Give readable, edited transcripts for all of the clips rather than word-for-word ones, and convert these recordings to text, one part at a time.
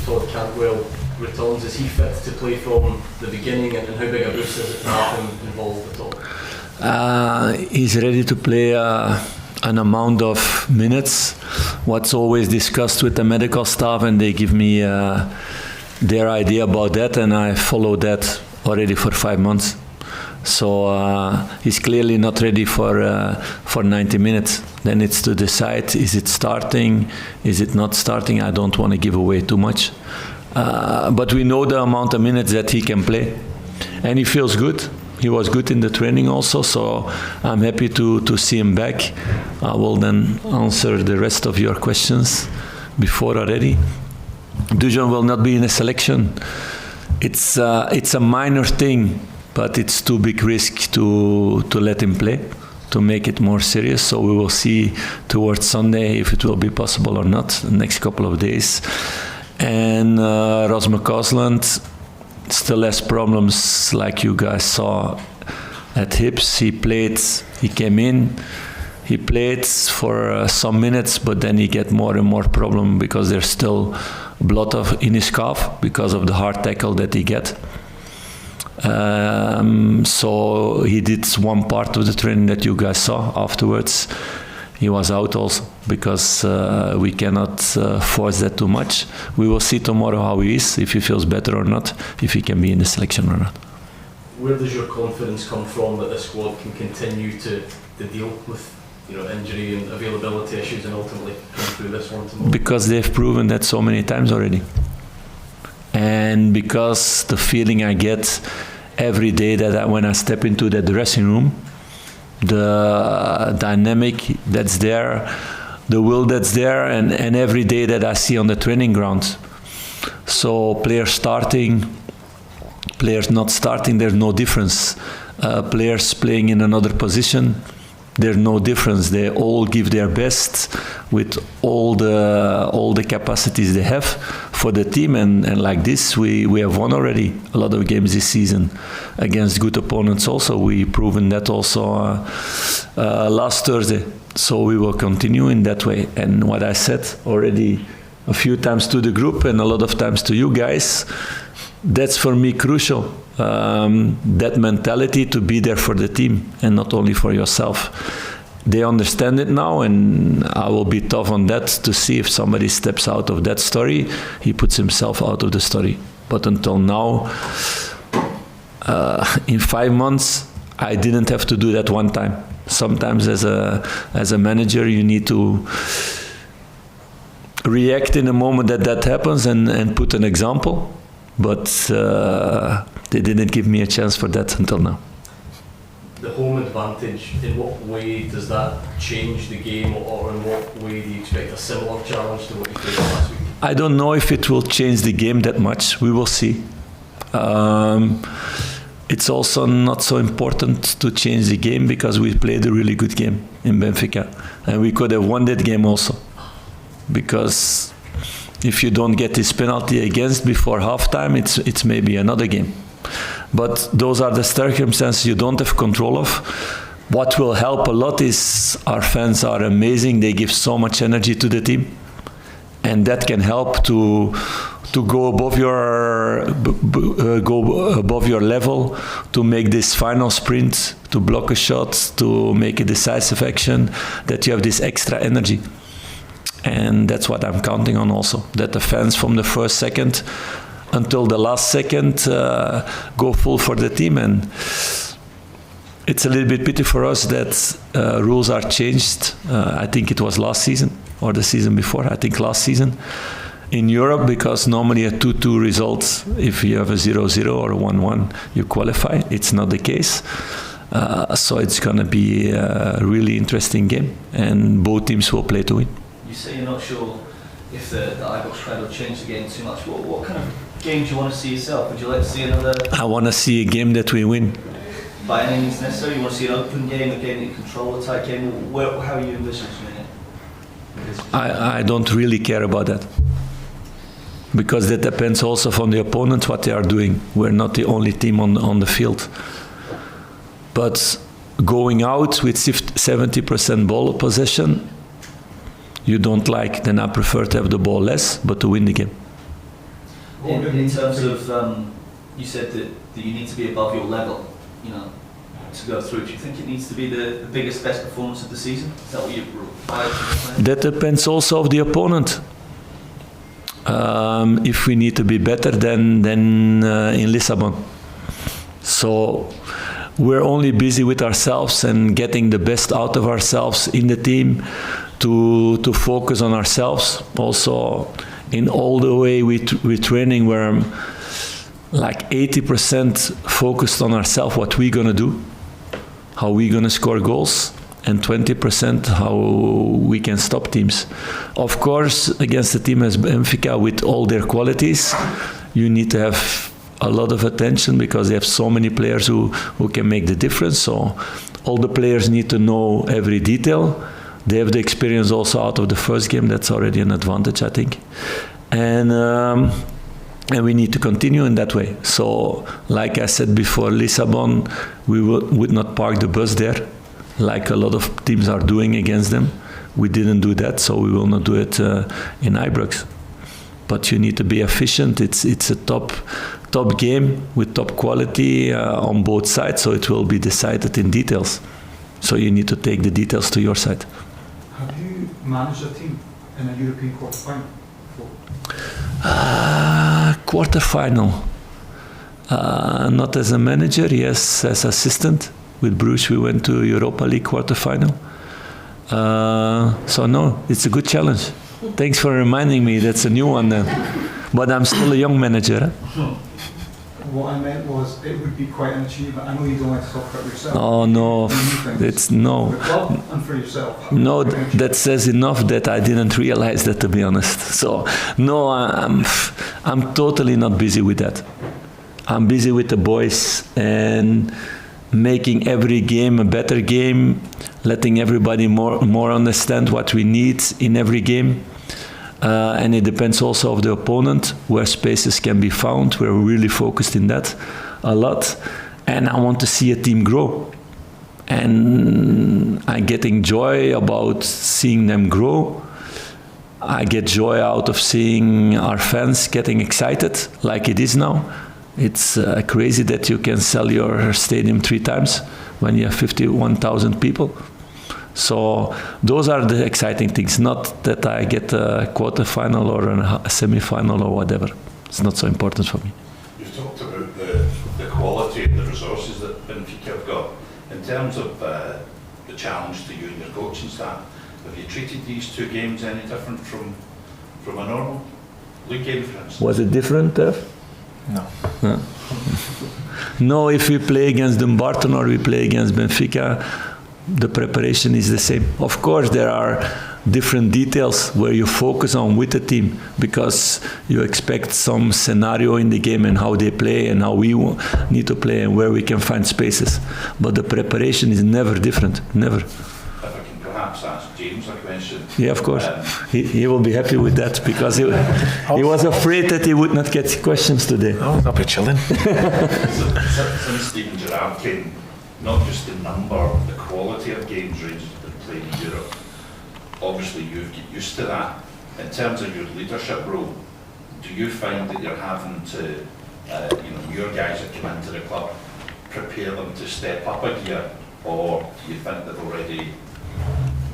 Todd Cantwell returns, is he fit to play from the beginning, and how big a boost is it to have him involved at all? He's ready to play an amount of minutes. What's always discussed with the medical staff, and they give me their idea about that, and I follow that already for 5 months. So he's clearly not ready for 90 minutes. Then it's to decide, is it starting, is it not starting? I don't want to give away too much. But we know the amount of minutes that he can play. And he feels good. He was good in the training also, so I'm happy to see him back. I will then answer the rest of your questions before already. Dujon will not be in a selection. It's a minor thing, but it's too big risk to let him play, to make it more serious. So we will see towards Sunday if it will be possible or not, the next couple of days. And Rasmus Kosland still has problems, like you guys saw at hips. He came in, he played for some minutes, but then he get more and more problem because there's still blood in his calf because of the hard tackle that he get. So he did one part of the training that you guys saw. Afterwards he was out also because we cannot force that too much. We will see tomorrow how he is, if he feels better or not, if he can be in the selection or not. Where does your confidence come from that the squad can continue to deal with injury and availability issues and ultimately come through this one tomorrow? Because they've proven that so many times already. And because the feeling I get every day that when I step into the dressing room, the dynamic that's there, the will that's there, and every day that I see on the training ground. So players starting, players not starting, there's no difference. Players playing in another position, there's no difference. They all give their best with all the capacities they have for the team, and like this we have won already a lot of games this season against good opponents also. We proven that also last Thursday. So we will continue in that way. And what I said already a few times to the group and a lot of times to you guys, that's for me crucial. That mentality to be there for the team and not only for yourself. They understand it now, and I will be tough on that to see if somebody steps out of that story, he puts himself out of the story. But until now, in 5 months, I didn't have to do that one time. Sometimes as a manager, you need to react in a moment that happens and put an example. But they didn't give me a chance for that until now. The home advantage, in what way does that change the game, or in what way do you expect a similar challenge to what you faced last week? I don't know if it will change the game that much. We will see. It's also not so important to change the game because we played a really good game in Benfica, and we could have won that game also. Because if you don't get this penalty against before halftime, it's maybe another game. But those are the circumstances you don't have control of. What will help a lot is our fans are amazing. They give so much energy to the team, and that can help to go above your level, to make this final sprint, to block a shot, to make a decisive action. That you have this extra energy. And that's what I'm counting on also, that the fans from the first second until the last second go full for the team. And it's a little bit pity for us that rules are changed. I think it was last season or the season before, I think last season in Europe, because normally a 2-2 result, if you have a 0-0 or a 1-1, you qualify. It's not the case. So it's going to be a really interesting game, and both teams will play to win. You say you're not sure if the Ibrox crowd will change the game too much. What kind of game do you want to see yourself? Would you like to see another? I want to see a game that we win. By any means necessary? You want to see an open game, a game that you control, a tight game? How are you envisioning it? I don't really care about that. Because that depends also from the opponent, what they are doing. We're not the only team on the field. But going out with 70% ball possession, you don't like, then I prefer to have the ball less, but to win the game. In terms of, you said that you need to be above your level, you know, to go through. Do you think it needs to be the biggest, best performance of the season? Is that what you're playing? That depends also of the opponent. If we need to be better than in Lisbon. So we're only busy with ourselves and getting the best out of ourselves in the team to focus on ourselves. Also, in all the way we training, where I'm like 80% focused on ourselves, what we're gonna do, how we're gonna score goals, and 20% how we can stop teams. Of course, against a team as Benfica with all their qualities, you need to have a lot of attention because they have so many players who can make the difference. So all the players need to know every detail. They have the experience also out of the first game. That's already an advantage, I think. And we need to continue in that way. So, like I said before, Lisbon, we would not park the bus there, like a lot of teams are doing against them. We didn't do that, so we will not do it in Ibrox. But you need to be efficient. It's a top game with top quality on both sides, so it will be decided in details. So you need to take the details to your side. Have you managed a team in a European quarter-final before? Quarter-final. Not as a manager, yes, as assistant. With Bruges, we went to Europa League quarter-final. So no, it's a good challenge. Thanks for reminding me. That's a new one then. But I'm still a young manager. What I meant was it would be quite an achievement. I know you don't like to talk about yourself. Oh no, it's no. For the club and for yourself. No, that says enough that I didn't realize that, to be honest. So no, I'm totally not busy with that. I'm busy with the boys and making every game a better game, letting everybody more understand what we need in every game. And it depends also of the opponent, where spaces can be found. We're really focused in that a lot. And I want to see a team grow. And I'm getting joy about seeing them grow. I get joy out of seeing our fans getting excited, like it is now. It's crazy that you can sell your stadium 3 times when you have 51,000 people. So those are the exciting things, not that I get a quarter-final or a semi-final or whatever. It's not so important for me. You've talked about the quality and the resources that Benfica have got. In terms of the challenge to you and your coaching staff, have you treated these 2 games any different from a normal league game, for instance? Was it different, Tev? No. No, if we play against Dumbarton or we play against Benfica, the preparation is the same. Of course, there are different details where you focus on with the team because you expect some scenario in the game and how they play and how we need to play and where we can find spaces. But the preparation is never different, never. If I can perhaps ask James a question. Yeah, of course. He will be happy with that because he was afraid that he would not get questions today. Oh, I'll be chilling. Since Steven Gerrard came, not just the number, the quality of games Rangers have been playing in Europe, obviously you've get used to that. In terms of your leadership role, do you find that you're having to, your guys that come into the club, prepare them to step up a gear, or do you think they've already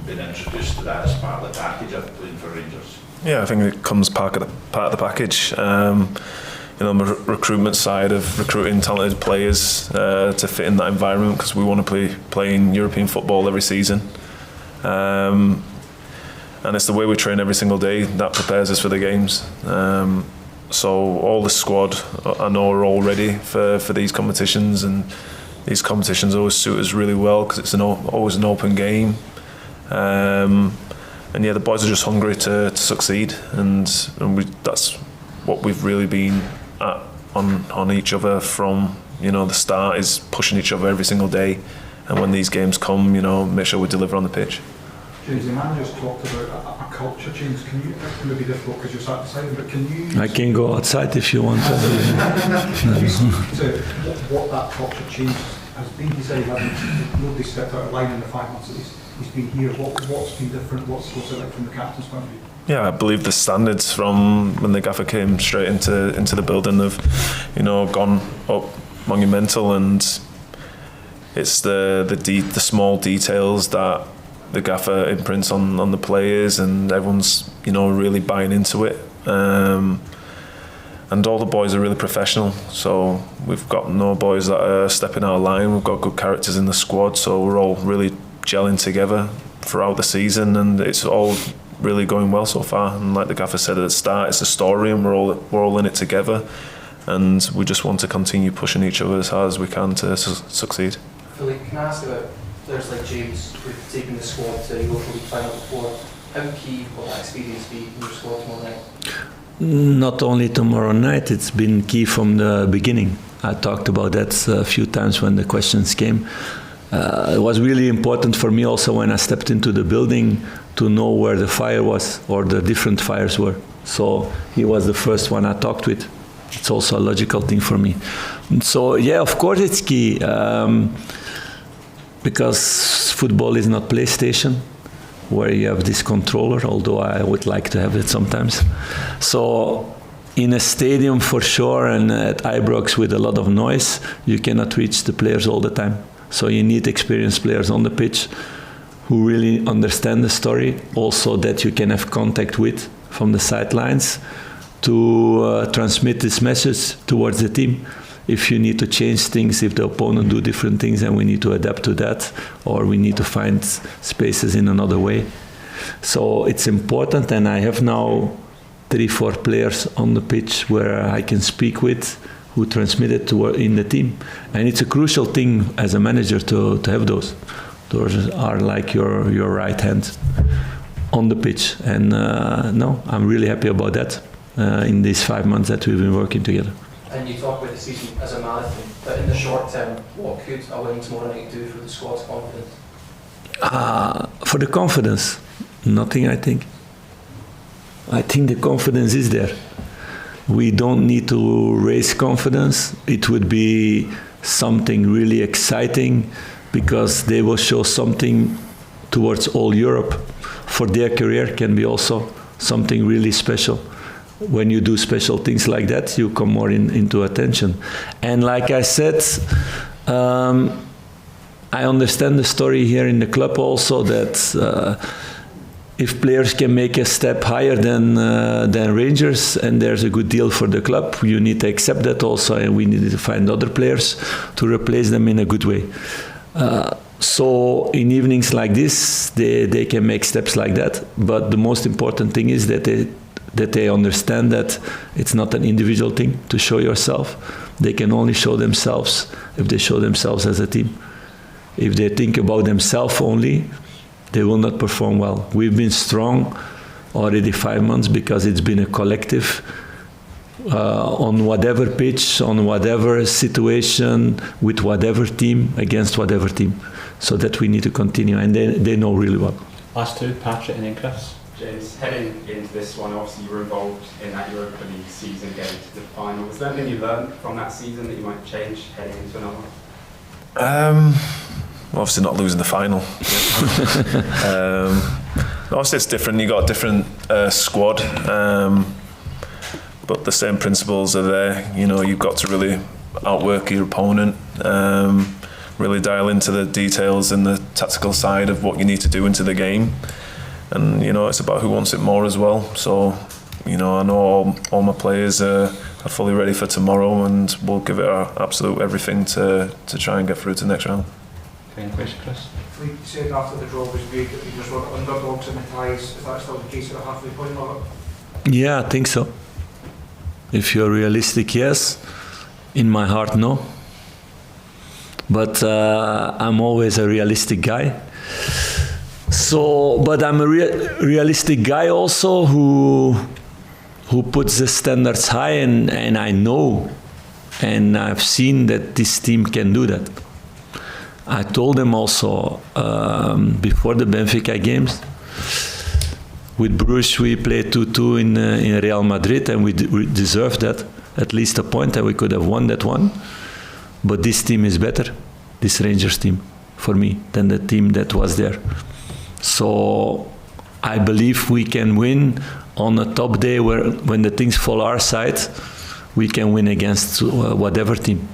been introduced to that as part of the package of playing for Rangers? Yeah, I think it comes part of the package. On the recruitment side of recruiting talented players to fit in that environment because we want to play in European football every season. And it's the way we train every single day that prepares us for the games. So all the squad I know are all ready for these competitions, and these competitions always suit us really well because it's always an open game. And yeah, the boys are just hungry to succeed, and that's what we've really been at on each other from the start, is pushing each other every single day, and when these games come, make sure we deliver on the pitch. James, the manager's talked about a culture change. Can you, it may be difficult because you're sat beside him, but can you... I can go outside if you want. Can you speak to what that culture change has been? He said nobody stepped out of line in the 5 months that he's been here. What's been different? What's it like from the captain's point of view? Yeah, I believe the standards from when the gaffer came straight into the building have, gone up monumental, and it's the small details that the gaffer imprints on the players, and everyone's really buying into it. And all the boys are really professional, so we've got no boys that are stepping out of line. We've got good characters in the squad, so we're all really gelling together throughout the season, and it's all really going well so far. And like the gaffer said at the start, it's a story, and we're all in it together, and we just want to continue pushing each other as hard as we can to succeed. Philippe, can I ask about players like James who've taken the squad to Europa League final before? How key will that experience be in your squad tomorrow night? Not only tomorrow night, it's been key from the beginning. I talked about that a few times when the questions came. It was really important for me also when I stepped into the building to know where the fire was, or the different fires were. So he was the first one I talked with. It's also a logical thing for me. So yeah, of course it's key, because football is not PlayStation, where you have this controller, although I would like to have it sometimes. So in a stadium for sure, and at Ibrox with a lot of noise, you cannot reach the players all the time. So you need experienced players on the pitch who really understand the story, also that you can have contact with from the sidelines to transmit this message towards the team. If you need to change things, if the opponent do different things, and we need to adapt to that, or we need to find spaces in another way. So it's important, and I have now 3-4 players on the pitch where I can speak with, who transmit it in the team. And it's a crucial thing as a manager to have those. Those are like your right hand on the pitch. And no, I'm really happy about that in these 5 months that we've been working together. And you talk about the season as a marathon, but in the short term, what could a win tomorrow night do for the squad's confidence? For the confidence, nothing, I think. I think the confidence is there. We don't need to raise confidence. It would be something really exciting, because they will show something towards all Europe. For their career can be also something really special. When you do special things like that, you come more into attention. And like I said, I understand the story here in the club also, that if players can make a step higher than Rangers, and there's a good deal for the club, you need to accept that also, and we need to find other players to replace them in a good way. So in evenings like this, they can make steps like that, but the most important thing is that they understand that it's not an individual thing to show yourself. They can only show themselves if they show themselves as a team. If they think about themselves only, they will not perform well. We've been strong already 5 months because it's been a collective on whatever pitch, on whatever situation, with whatever team, against whatever team. So that we need to continue, and they know really well. Last two, Patrick and then Chris. James, heading into this one, obviously you were involved in that Europa League season getting to the final. Was there anything you learned from that season that you might change heading into another one? Obviously not losing the final. Obviously it's different, you got a different squad, but the same principles are there. You've got to really outwork your opponent, really dial into the details and the tactical side of what you need to do into the game. And it's about who wants it more as well. So I know all my players are fully ready for tomorrow, and we'll give it our absolute everything to try and get through to the next round. Same question, Chris. Philippe, you said after the draw was good that you just were underdogs in the ties. Is that still the case at the halfway point of it? Yeah, I think so. If you're realistic, yes. In my heart, no. But I'm always a realistic guy. So, but I'm a realistic guy also who puts the standards high, and I know, and I've seen that this team can do that. I told them also before the Benfica games, with Bruges we played 2-2 in Real Madrid, and we deserved that, at least a point, and we could have won that one. But this team is better, this Rangers team, for me, than the team that was there. So I believe we can win on a top day when the things fall our side. We can win against whatever team.